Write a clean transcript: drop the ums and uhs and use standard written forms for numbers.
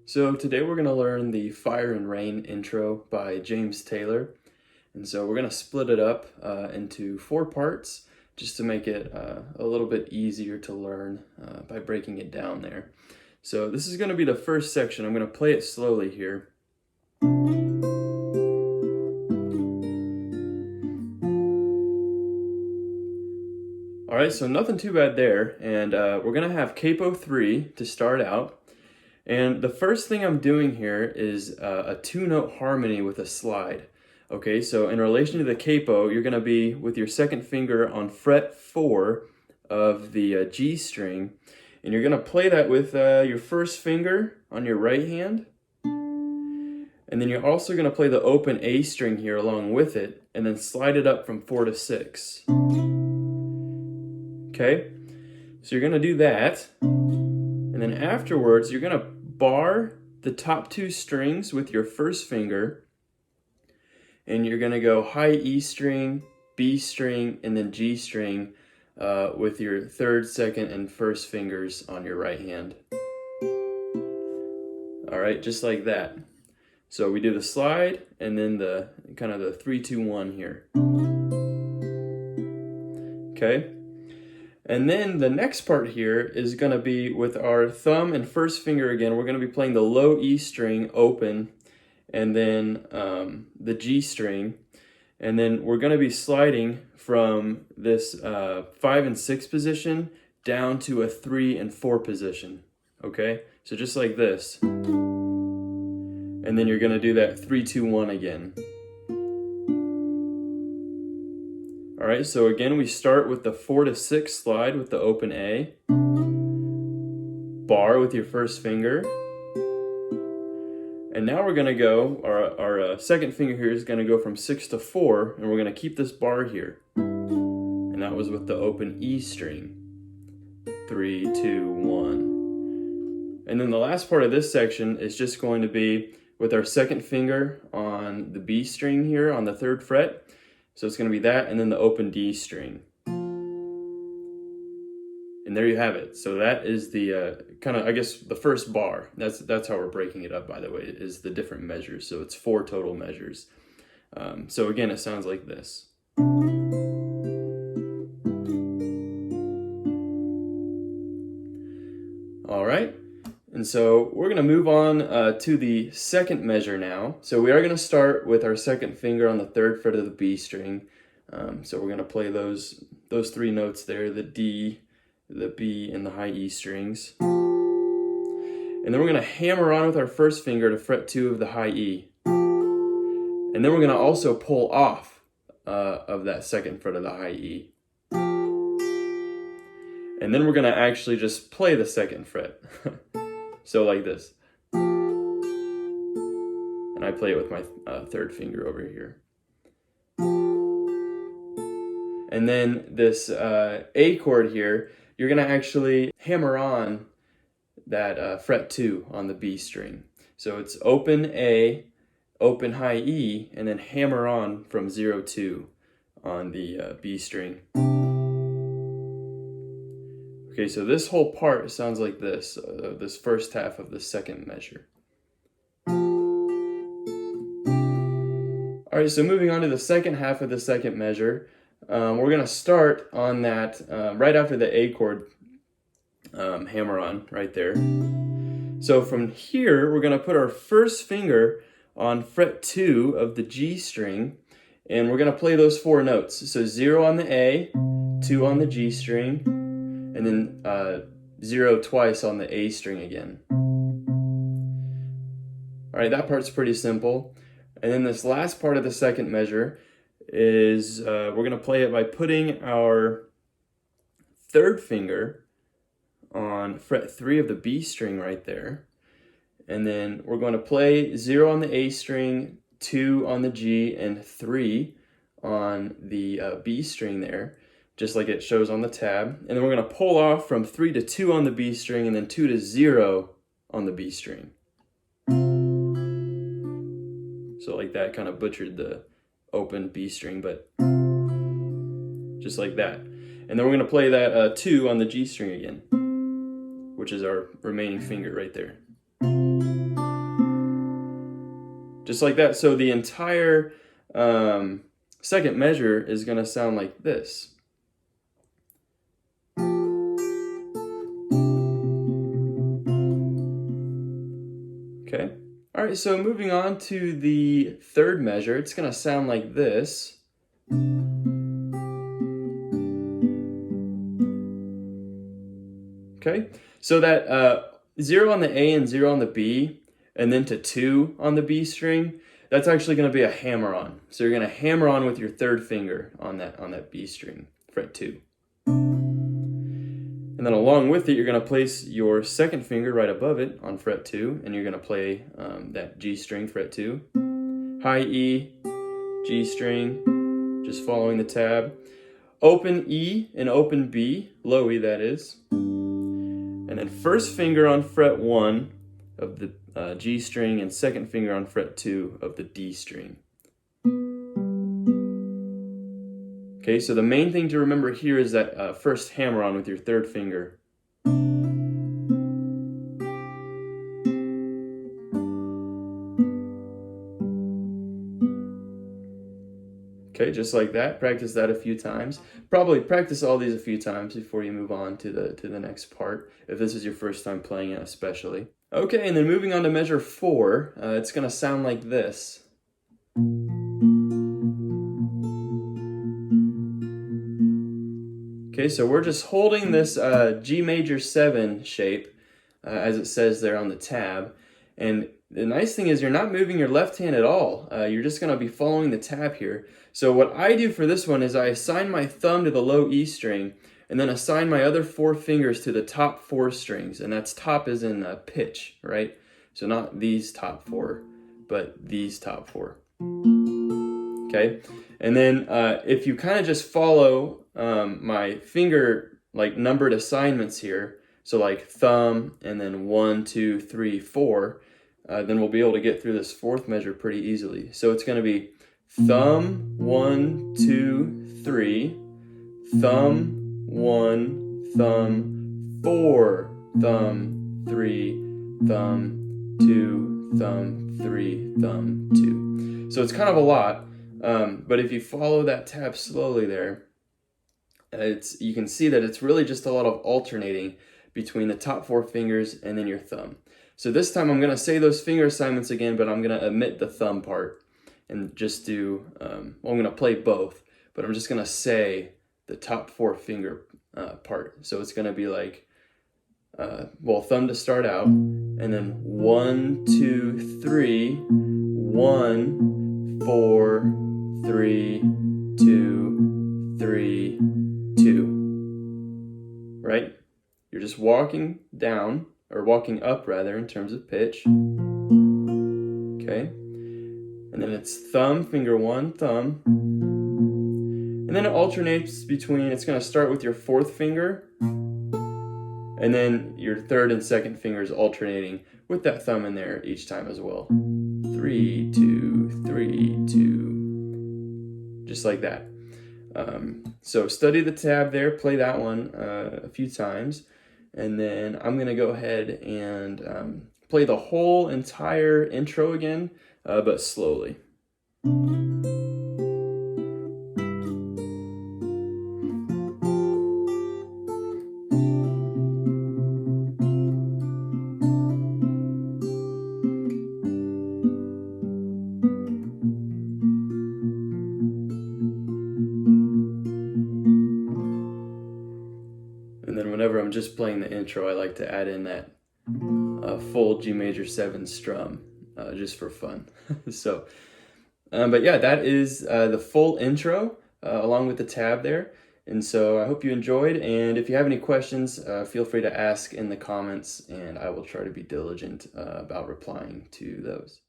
So today we're going to learn the Fire and Rain intro by James Taylor. And so we're going to split it up into 4 parts just to make it a little bit easier to learn by breaking it down there. So this is going to be the first section. I'm going to play it slowly here. All right, so nothing too bad there. And we're going to have capo 3 to start out. And the first thing I'm doing here is a 2-note harmony with a slide. Okay, so in relation to the capo, you're going to be with your second finger on fret 4 of the G string, and you're going to play that with your first finger on your right hand, and then you're also going to play the open A string here along with it, and then slide it up from 4 to 6. Okay, so you're going to do that, and then afterwards you're going to bar the top 2 strings with your first finger, and you're going to go high E string, B string, and then G string with your third, second, and first fingers on your right hand. All right, just like that. So we do the slide and then the kind of the 3-2-1 here. Okay. And then the next part here is going to be with our thumb and first finger again. We're going to be playing the low E string open, and then the G string. And then we're going to be sliding from this 5 and 6 position down to a 3 and 4 position. Okay? So just like this. And then you're going to do that 3-2-1 again. All right, so again, we start with the 4 to 6 slide with the open A, bar with your first finger, and now we're gonna go, our second finger here is gonna go from 6 to 4, and we're gonna keep this bar here. And that was with the open E string. 3, 2, 1. And then the last part of this section is just going to be with our second finger on the B string here on the 3rd fret. So it's going to be that and then the open D string. And there you have it. So that is the kind of, I guess, the first bar. That's how we're breaking it up, by the way, is the different measures. So it's 4 total measures. So again, it sounds like this. All right. And so we're going to move on to the second measure now. So we are going to start with our second finger on the 3rd fret of the B string. So we're going to play those 3 notes there, the D, the B, and the high E strings. And then we're going to hammer on with our first finger to fret 2 of the high E. And then we're going to also pull off of that 2nd fret of the high E. And then we're going to actually just play the 2nd fret. So like this. And I play it with my 3rd finger over here. And then this A chord here, you're going to actually hammer on that fret 2 on the B string. So it's open A, open high E, and then hammer on from 0-2 on the B string. Okay, so this whole part sounds like this, this first half of the second measure. All right, so moving on to the second half of the second measure, we're going to start on that right after the A chord hammer on right there. So from here, we're going to put our first finger on fret 2 of the G string, and we're going to play those 4 notes. So 0 on the A, 2 on the G string, and then 0 twice on the A string again. All right, that part's pretty simple. And then this last part of the second measure is we're going to play it by putting our 3rd finger on fret 3 of the B string right there. And then we're going to play 0 on the A string, 2 on the G, and 3 on the B string there, just like it shows on the tab. And then we're going to pull off from 3 to 2 on the B string and then 2 to 0 on the B string. So like that, kind of butchered the open B string, but just like that. And then we're going to play that 2 on the G string again, which is our remaining finger right there. just like that. So the entire second measure is going to sound like this. Okay. All right, so moving on to the third measure, it's going to sound like this. Okay, so that 0 on the A and 0 on the B, and then to 2 on the B string, that's actually going to be a hammer-on. So you're going to hammer on with your third finger on that B string, fret 2. And then along with it, you're going to place your second finger right above it on fret 2, and you're going to play that G string, fret 2, high E, G string, just following the tab, open E and open B, low E that is, and then first finger on fret 1 of the G string and second finger on fret 2 of the D string. Okay, so the main thing to remember here is that first hammer on with your third finger. Okay, just like that. Practice that a few times. Probably practice all these a few times before you move on to the next part, if this is your first time playing it especially. Okay, and then moving on to measure 4, it's going to sound like this. Okay, so we're just holding this G major 7 shape, as it says there on the tab. And the nice thing is you're not moving your left hand at all. You're just going to be following the tab here. So what I do for this one is I assign my thumb to the low E string, and then assign my other 4 fingers to the top 4 strings. And that's top as in pitch, right? So not these top 4, but these top 4. Okay, and then if you kind of just follow my finger like numbered assignments here, so like thumb and then 1, 2, 3, 4, then we'll be able to get through this fourth measure pretty easily. So it's going to be thumb 1, 2, 3, thumb 1, thumb 4, thumb 3, thumb 2, thumb 3, thumb 2. So it's kind of a lot. But if you follow that tab slowly there, you can see that it's really just a lot of alternating between the top 4 fingers and then your thumb. So this time I'm going to say those finger assignments again, but I'm going to omit the thumb part and just do, I'm going to play both, but I'm just going to say the top 4 finger part. So it's going to be like, thumb to start out, and then 1, 2, 3, 1, 4, 3, 2, 3, 2, right? You're just walking down, or walking up rather, in terms of pitch. Okay, and then it's thumb, finger 1, thumb, and then it alternates between, it's going to start with your 4th finger, and then your 3rd and 2nd fingers alternating with that thumb in there each time as well. 3, 2, 3, 2, just like that. So study the tab there, play that one a few times, and then I'm going to go ahead and play the whole entire intro again, but slowly. And then whenever I'm just playing the intro, I like to add in that full G major 7 strum, just for fun. So, but yeah, that is the full intro along with the tab there. And so I hope you enjoyed, and if you have any questions, feel free to ask in the comments, and I will try to be diligent about replying to those.